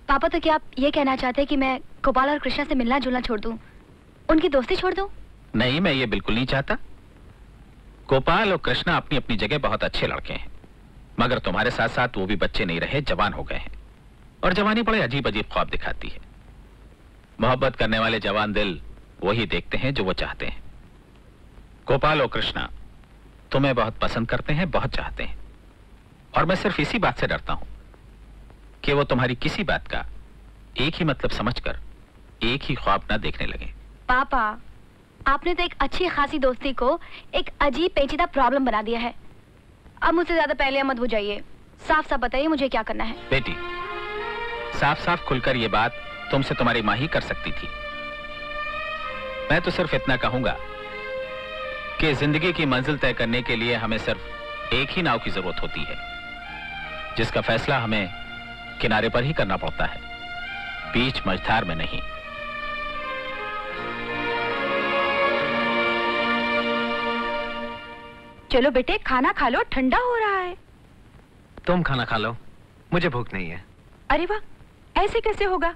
पापा, तो क्या आप ये कहना चाहते हैं कि मैं गोपाल और कृष्णा से मिलना जुलना छोड़ दूं, उनकी दोस्ती छोड़ दूं? नहीं, मैं ये बिल्कुल नहीं चाहता। गोपाल और कृष्णा अपनी अपनी जगह बहुत अच्छे लड़के हैं, मगर तुम्हारे साथ साथ वो भी बच्चे नहीं रहे, जवान हो गए हैं। और जवानी बड़े अजीब अजीब ख्वाब दिखाती है। मोहब्बत करने वाले जवान दिल वही देखते हैं जो वो चाहते हैं। गोपाल और कृष्णा तुम्हें बहुत पसंद करते हैं, बहुत चाहते हैं, और मैं सिर्फ इसी बात से डरता हूं कि वो तुम्हारी किसी बात का एक ही मतलब समझकर एक ही ख्वाब ना देखने लगे। पापा, आपने तो एक अच्छी खासी दोस्ती को एक अजीब पेचीदा प्रॉब्लम बना दिया है। अब मुझसे ज्यादा पहले मत बुझाइए, साफ साफ बताइए मुझे क्या करना है। बेटी, साफ साफ खुलकर ये बात तुमसे तुम्हारी माँ ही कर सकती थी। मैं तो सिर्फ इतना कहूंगा कि जिंदगी की मंजिल तय करने के लिए हमें सिर्फ एक ही नाव की जरूरत होती है, जिसका फैसला हमें किनारे पर ही करना पड़ता है, बीच मझधार में नहीं। चलो बेटे, खाना खा लो, ठंडा हो रहा है। तुम खाना खा लो, मुझे भूख नहीं है। अरे वाह, ऐसे कैसे होगा?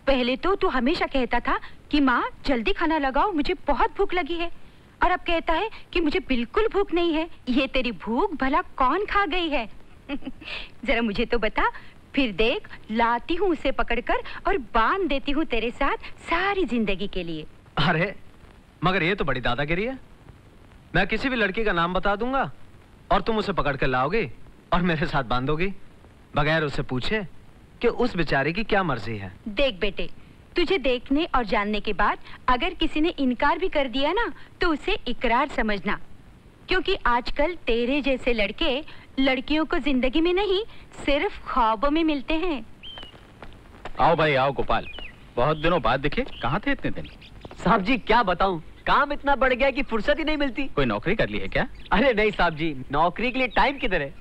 पहले तो तू हमेशा कहता था कि माँ जल्दी खाना लगाओ, मुझे बहुत भूख लगी है, और अब कहता है कि मुझे बिल्कुल भूख नहीं है। ये तेरी भूख भला कौन खा गई है? जरा मुझे तो बता, फिर देख लाती हूँ उसे पकड़कर और बांध देती हूँ तेरे साथ सारी जिंदगी के लिए। अरे मगर ये तो बड़ी दादागिरी है। मैं किसी भी लड़की का नाम बता दूंगा और तुम उसे पकड़ कर लाओगे और मेरे साथ बांधोगी, बगैर उसे पूछे कि उस बेचारे की क्या मर्जी है। देख बेटे, तुझे देखने और जानने के बाद अगर किसी ने इनकार भी कर दिया ना, तो उसे इकरार समझना, क्योंकि आजकल तेरे जैसे लड़के लड़कियों को जिंदगी में नहीं, सिर्फ ख्वाबों में मिलते हैं। आओ भाई आओ। गोपाल, बहुत दिनों बाद दिखे, कहाँ थे इतने दिन? साहब जी क्या बताऊं, काम इतना बढ़ गया कि फुर्सत ही नहीं मिलती। कोई नौकरी कर ली है क्या? अरे नहीं साहब जी, नौकरी के लिए टाइम किधर है।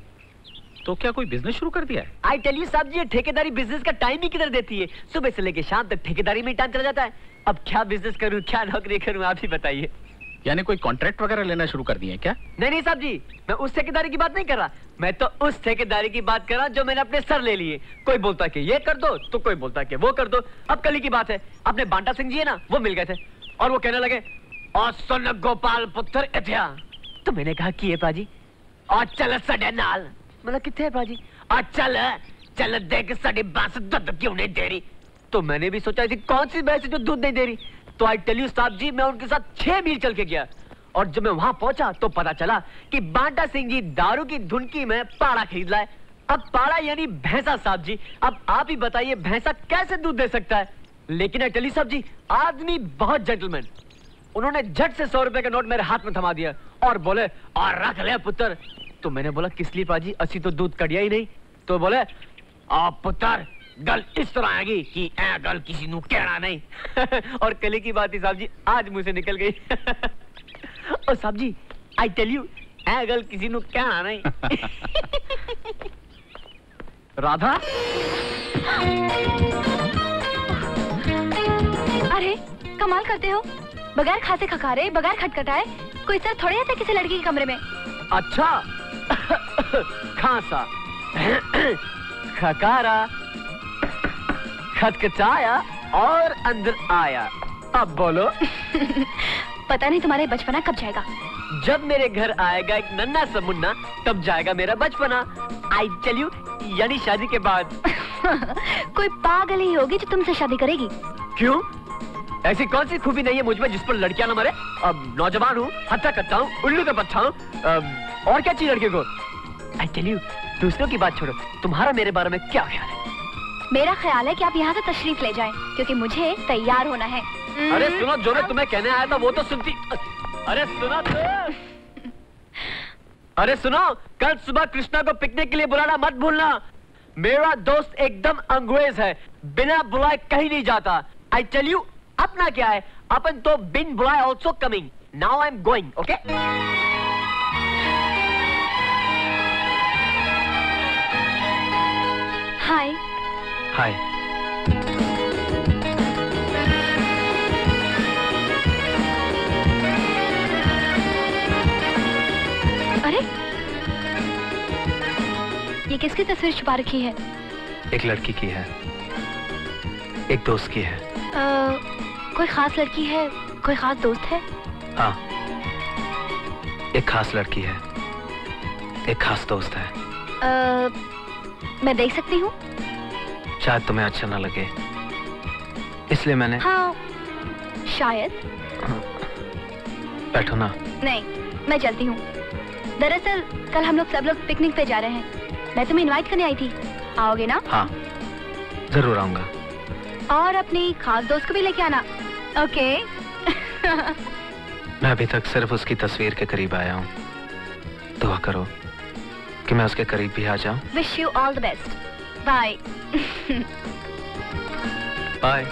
तो क्या कोई बिजनेस शुरू कर दिया है? आई टेल यू साहब जी, ये ठेकेदारी बिजनेस का टाइम ही किधर देती है। सुबह से लेके शाम तक ठेकेदारी में टाइम चला जाता है। अब क्या बिजनेस करूं, क्या नौकरी करूं, आप ही बताइए। यानी कोई कॉन्ट्रैक्ट वगैरह लेना शुरू कर दिए हैं क्या? नहीं साहब जी, मैं उस ठेकेदारी की बात नहीं कर रहा, मैं तो उस ठेकेदारी की बात कर रहा जो मैंने अपने सर ले लिए। कोई बोलता कि ये कर दो, तो कोई बोलता कि वो कर दो। अब कल ही की बात है, अपने बांटा सिंह जी है ना, वो मिल गए थे और वो कहने लगे, और सुन गोपाल पुत्र इत्या। तो मैंने कहा कि ये पाजी, और चल सडे नाल। मतलब कितने पाजी? और चल चल देख सडी बांस दूध क्यों नहीं दे रही। तो मैंने भी सोचा थी कौन सी भैंस जो दूध नहीं दे रही। तो आई टेल यू साहब जी, मैं उनके साथ 6 मील चल के गया, और जब मैं वहां पहुंचा तो पता चला कि बांटा सिंह जी दारू की धुनकी में पाड़ा खरीद लाए। अब पाड़ा यानी भैंसा साहब जी। अब आप ही बताइए भैंसा कैसे दूध दे सकता है। लेकिन आई टेल यू साहब जी, आदमी बहुत जेंटलमैन। उन्होंने झट से 100 रुपए का नोट मेरे हाथ में थमा दिया और बोले, और रख ले पुत्र। तो मैंने बोला किस लिए पाजी, असी तो दूध कड़िया ही नहीं। तो बोले, आप पुत्र गल इस तरह आएगी कि ऐ गल किसी नू कहना नहीं। और कल की बात ही साहब जी आज मुझे निकल गई। और साहब जी आई टेल यू, ऐ गल किसी नू कहना नहीं। राधा, अरे कमाल करते हो, बगैर खासे खकारे, बगैर खटखटाए कोई सर थोड़े आता किसी लड़की के कमरे में। अच्छा खांसा, खकारा, खटखटाया और अंदर आया। अब बोलो। पता नहीं तुम्हारे बचपना कब जाएगा। जब मेरे घर आएगा एक नन्हा सा मुन्ना, तब जाएगा मेरा बचपना। आई टेल यू, यानी शादी के बाद। कोई पागल ही होगी जो तुमसे शादी करेगी। क्यों? ऐसी कौन सी खूबी नहीं है मुझ में जिस पर लड़कियां न मरे। अब नौजवान हूँ, हत्या करता हूँ, उल्लू का पत्ता हूँ, और क्या चाहिए लड़के को। आई टेल यू, दूसरों की बात छोड़ो, तुम्हारा मेरे बारे में क्या ख्याल है? मेरा ख्याल है कि आप यहाँ से तशरीफ ले जाएं, क्योंकि मुझे तैयार होना है। अरे सुनो, जो मैं तुम्हें कहने आया था वो तो सुनती। अरे सुनो तो। अरे सुनो, कल सुबह कृष्णा को पिकनिक के लिए बुलाना मत भूलना। मेरा दोस्त एकदम अंग्रेज है, बिना बुलाए कहीं नहीं जाता। आई टेल यू, अपना क्या है, अपन तो बिन बुलाए also coming. Now I am going, okay? Hi. Hi. अरे ये किसकी तस्वीर छुपा रखी है? एक लड़की की है। एक दोस्त की है। कोई खास लड़की है, कोई खास दोस्त है? हाँ, एक खास लड़की है, एक खास दोस्त है। मैं देख सकती हूँ? शायद तुम्हें अच्छा ना लगे, इसलिए मैंने। हाँ, शायद। बैठो ना। नहीं, मैं चलती हूँ। दरअसल कल हम सब लोग पिकनिक पे जा रहे हैं। मैं तुम्हें इनवाइट करने आई थी, आओगे ना? हाँ, जरूर आऊंगा। और अपनी खास दोस्त को भी लेके आना, ओके? मैं अभी तक सिर्फ उसकी तस्वीर के करीब आया हूँ। दुआ करो कि मैं उसके करीब भी आ जाऊं। Wish you all the best. Bye. Bye.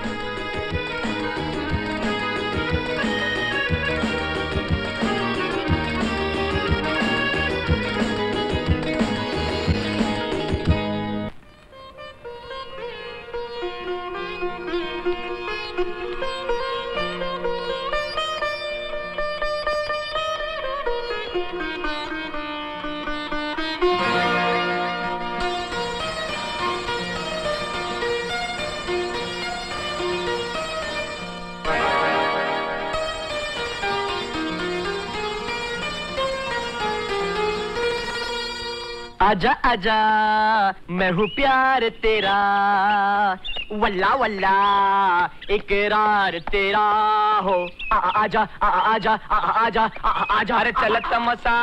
आजा आजा मैं हूँ प्यार तेरा, वल्ला वल्ला इकरार तेरा हो। आजा आजा आजा आजा। अरे चल तमसा।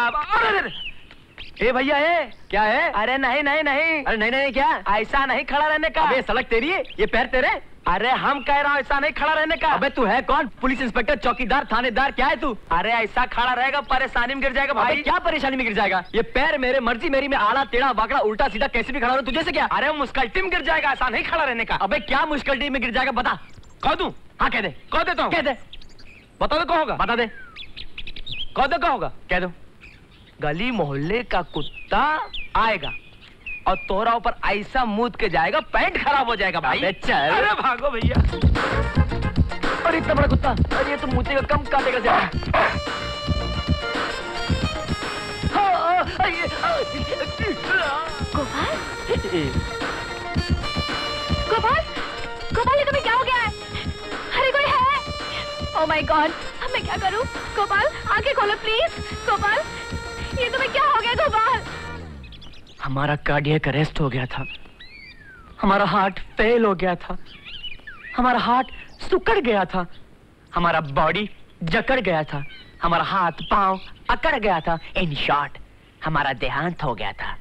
ए भैया है क्या है? अरे नहीं नहीं नहीं। अरे नहीं नहीं क्या? ऐसा नहीं खड़ा रहने का। अबे सड़क तेरी है, ये पैर तेरे। अरे हम कह रहा हूँ ऐसा नहीं खड़ा रहने का। अबे तू है कौन? पुलिस इंस्पेक्टर, चौकीदार, थानेदार, क्या है तू? अरे ऐसा खड़ा रहेगा परेशानी में गिर जाएगा भाई। क्या परेशानी में गिर जाएगा? ये पैर मेरे, मर्जी मेरी, में आड़ा टेढ़ा बाकड़ा उल्टा सीधा कैसे भी खड़ा हो, तुझे से क्या? अरे मुश्किल में गिर जाएगा, ऐसा नहीं खड़ा रहने का। अबे क्या मुश्किल में गिर जाएगा बता। कह दूं? हाँ कह दे। कह देता हूँ। कह दे। बता दो कहोगा? बता दे। कह दो कहोगा? कह दो। गली मोहल्ले का कुत्ता आएगा और तोरा ऊपर ऐसा मूद के जाएगा, पैंट खराब हो जाएगा भाई। चल। अरे भागो भैया। अरे इतना बड़ा कुत्ता, अरे ये तो मुझे कम काटेगा ज्यादा। गोपाल, गोपाल, गोपाल ये तुम्हें क्या हो गया है? अरे कोई है? ओह माय गॉड, अब मैं क्या करूं? गोपाल आंखें खोलो प्लीज। गोपाल ये तुम्हें क्या हो गया? गोपाल हमारा कार्डियक अरेस्ट हो गया था, हमारा हार्ट फेल हो गया था, हमारा हार्ट सुकड़ गया था, हमारा बॉडी जकड़ गया था, हमारा हाथ पांव अकड़ गया था। इन शॉर्ट हमारा देहांत हो गया था,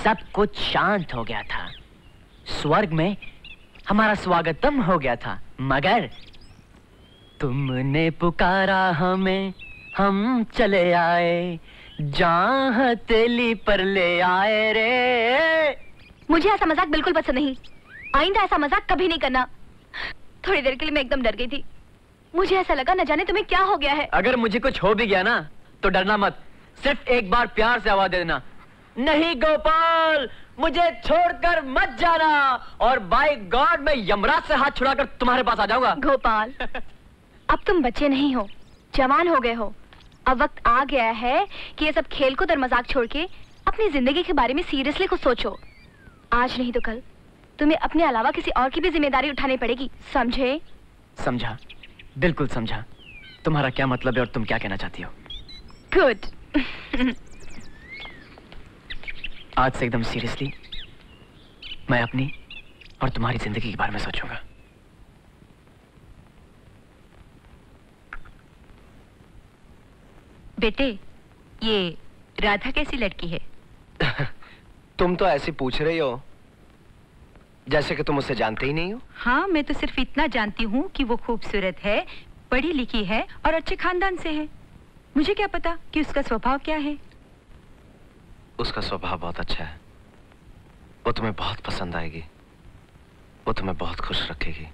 सब कुछ शांत हो गया था, स्वर्ग में हमारा स्वागतम हो गया था। मगर तुमने पुकारा हमें, हम चले आए, जहाँ हथेली पर ले आए रे। मुझे ऐसा मजाक बिल्कुल पसंद नहीं। आइंदा ऐसा मजाक कभी नहीं करना। थोड़ी देर के लिए मैं एकदम डर गई थी। मुझे ऐसा लगा न जाने तुम्हें क्या हो गया है। अगर मुझे कुछ हो भी गया ना तो डरना मत, सिर्फ एक बार प्यार से आवाज दे देना, नहीं गोपाल मुझे छोड़कर मत जाना, और बाय गॉड मैं यमराज से हाथ छुड़ाकर तुम्हारे पास आ जाऊंगा। गोपाल अब तुम बच्चे नहीं हो, जवान हो गए हो। अब वक्त आ गया है कि ये सब खेल कूद और मजाक छोड़ के अपनी जिंदगी के बारे में सीरियसली कुछ सोचो। आज नहीं तो कल तुम्हें अपने अलावा किसी और की भी जिम्मेदारी उठानी पड़ेगी, समझे? समझा, बिल्कुल समझा। तुम्हारा क्या मतलब है और तुम क्या कहना चाहती हो? गुड। आज से एकदम सीरियसली मैं अपनी और तुम्हारी जिंदगी के बारे में सोचूंगा। बेटे, ये राधा कैसी लड़की है? तुम तो ऐसे पूछ रही हो जैसे कि तुम उसे जानते ही नहीं हो। हाँ, मैं तो सिर्फ इतना जानती हूँ कि वो खूबसूरत है, पढ़ी लिखी है और अच्छे खानदान से है। मुझे क्या पता कि उसका स्वभाव क्या है। उसका स्वभाव बहुत अच्छा है, वो तुम्हें बहुत पसंद आएगी, वो तुम्हें बहुत खुश रखेगी।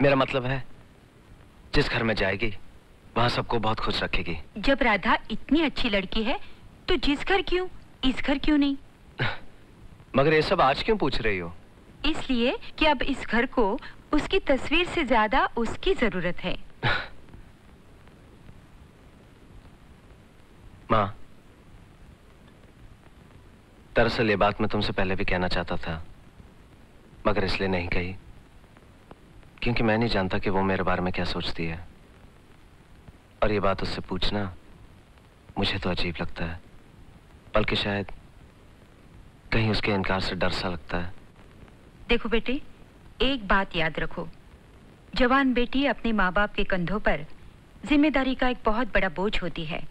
मेरा मतलब है जिस घर में जाएगी वहां सबको बहुत खुश रखेगी। जब राधा इतनी अच्छी लड़की है तो जिस घर क्यों, इस घर क्यों नहीं? मगर ये सब आज क्यों पूछ रही हो? इसलिए कि अब इस घर को उसकी तस्वीर से ज्यादा उसकी जरूरत है। माँ, दरअसल ये बात मैं तुमसे पहले भी कहना चाहता था, मगर इसलिए नहीं कही क्योंकि मैं नहीं जानता कि वो मेरे बारे में क्या सोचती है, और ये बात उससे पूछना मुझे तो अजीब लगता है, बल्कि शायद कहीं उसके इनकार से डर सा लगता है। देखो बेटे, एक बात याद रखो, जवान बेटी अपने माँ बाप के कंधों पर जिम्मेदारी का एक बहुत बड़ा बोझ होती है,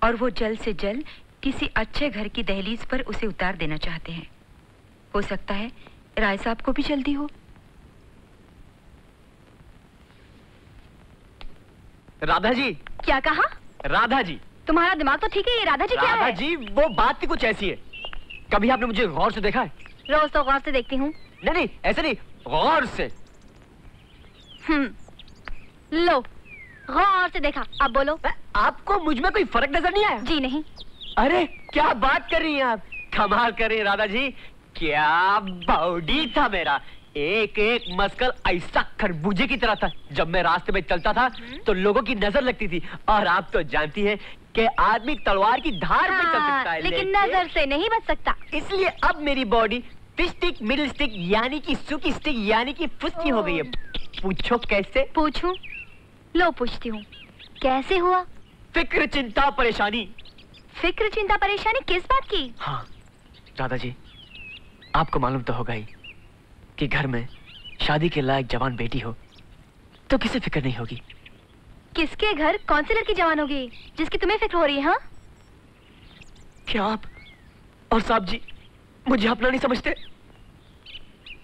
और वो जल्द से जल्द किसी अच्छे घर की दहलीज पर उसे उतार देना चाहते हैं। हो सकता है राय साहब को भी जल्दी हो। राधा जी। क्या कहा? राधा जी। तुम्हारा दिमाग तो ठीक है, ये राधा जी क्या है? राधा जी, वो बात ही कुछ ऐसी है। कभी आपने मुझे गौर से देखा है? रोज तो गौर से देखती हूँ। नहीं, ऐसे नहीं, गौर से। लो, गौर से देखा। अब बोलो। आपको मुझ में कोई फर्क नजर नहीं आया? जी नहीं। अरे क्या बात कर रही हैं आप, कमाल कर रही हैं राधा जी। क्या बॉडी था मेरा, एक एक मस्कल ऐसा खरबूजे की तरह था। जब मैं रास्ते में चलता था तो लोगों की नजर लगती थी, और आप तो जानती हैं कि आदमी तलवार की धार पे चल सकता है, लेकिन नजर से नहीं बच सकता। इसलिए अब मेरी body fish stick, middle stick यानी कि सुकी स्टिक यानी कि फुस्की हो गई है। पूछो कैसे? पूछूं? लो पूछती हूँ, कैसे हुआ? फिक्र, चिंता, परेशानी। फिक्र, चिंता, परेशानी किस बात की? हाँ राधा जी, आपको मालूम तो होगा ही कि घर में शादी के लायक जवान बेटी हो तो किसे फिक्र नहीं होगी। किसके घर कौन सी लड़की जवान होगी जिसकी तुम्हें फिक्र हो रही है? हाँ, क्या आप और साहब जी मुझे अपना नहीं समझते?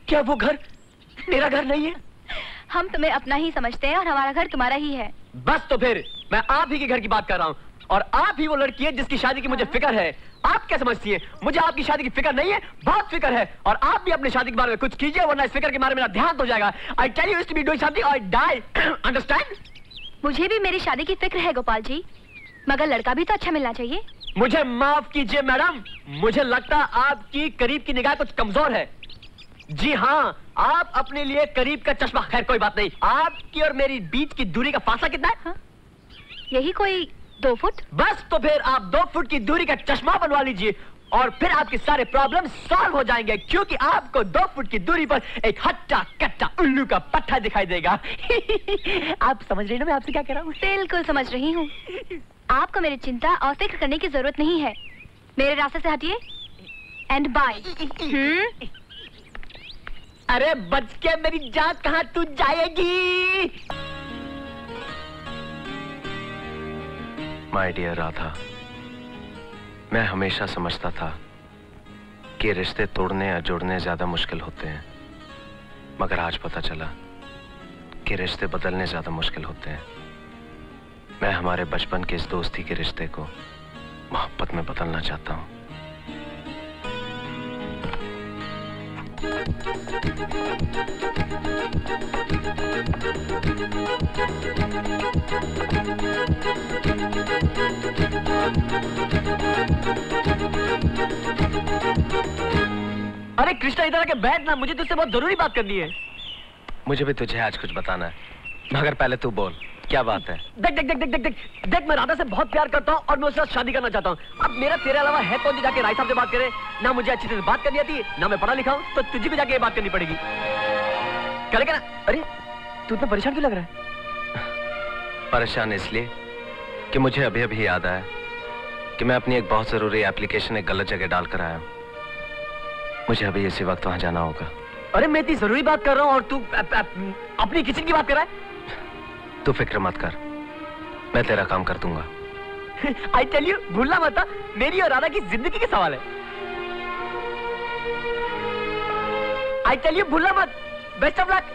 क्या वो घर मेरा घर नहीं है? हम तुम्हें अपना ही समझते हैं और हमारा घर तुम्हारा ही है। बस तो फिर मैं आप ही के घर की बात कर रहा हूँ, और आप ही वो लड़की है जिसकी शादी की मुझे फिक्र है। आप क्या समझती हैं? मुझे आपकी शादी की फिक्र नहीं है? बहुत फिक्र है, और आप भी अपनी शादी के बारे में कुछ कीजिए, वरना इस फिक्र के बारे में मेरा ध्यान हो जाएगा। I tell you to be doing something और डाई। अंडरस्टैंड? मुझे भी मेरी शादी की फिक्र है गोपाल जी, मगर लड़का भी तो अच्छा मिलना चाहिए। मुझे माफ कीजिए मैडम, मुझे लगता आपकी करीब की निगाह कुछ कमजोर है। जी हाँ, आप अपने लिए करीब का चश्मा। खैर कोई बात नहीं, आपकी और मेरी बीच की दूरी का फासला कितना है? हाँ? यही कोई 2 फुट। बस तो फिर आप 2 फुट की दूरी का चश्मा बनवा लीजिए, और फिर आपके सारे प्रॉब्लम सॉल्व हो जाएंगे, क्योंकि आपको 2 फुट की दूरी पर एक हट्टा कट्टा उल्लू का पट्टा दिखाई देगा। आप समझ रही ना मैं आपसे क्या कह रहा हूँ? बिल्कुल समझ रही हूँ। आपको मेरी चिंता और फिक्र करने की जरूरत नहीं है। मेरे रास्ते से हटिए एंड बाय। अरे बच के मेरी जान कहाँ तू जाएगी? माय डियर राधा, मैं हमेशा समझता था कि रिश्ते तोड़ने या जोड़ने ज्यादा मुश्किल होते हैं, मगर आज पता चला कि रिश्ते बदलने ज्यादा मुश्किल होते हैं। मैं हमारे बचपन के इस दोस्ती के रिश्ते को मोहब्बत में बदलना चाहता हूँ। अरे कृष्णा, इधर आके बैठ ना, मुझे तुझसे बहुत जरूरी बात करनी है। मुझे भी तुझे आज कुछ बताना है, मगर पहले तू बोल, क्या बात है? देख देख देख देख देख देख देख, मैं राधा से बहुत प्यार करता हूँ और मैं उसके साथ शादी करना चाहता हूँ। अब मेरा तेरे अलावा है कौन जो जाके राय साहब से बात करे? ना मुझे अच्छी तरह बात करनी आती, ना मैं पढ़ा लिखा हूँ, तो तुझे भी जाके ये बात करनी पड़ेगी। करेगा ना? अरे तू इतना परेशान क्यों लग रहा है? परेशान इसलिए कि मुझे अभी अभी याद आया कि मैं अपनी एक बहुत जरूरी एप्लीकेशन एक गलत जगह डालकर आया हूँ। मुझे अभी इसी वक्त वहां जाना होगा। अरे मैं इतनी जरूरी बात कर रहा हूँ और तू अपनी किचन की बात कर रहा है? तू फिक्र मत कर, मैं तेरा काम कर दूंगा। आई टेल यू, भूलना मत, मेरी और राधा की जिंदगी के सवाल है। आई टेल यू, भूलना मत। Best of luck.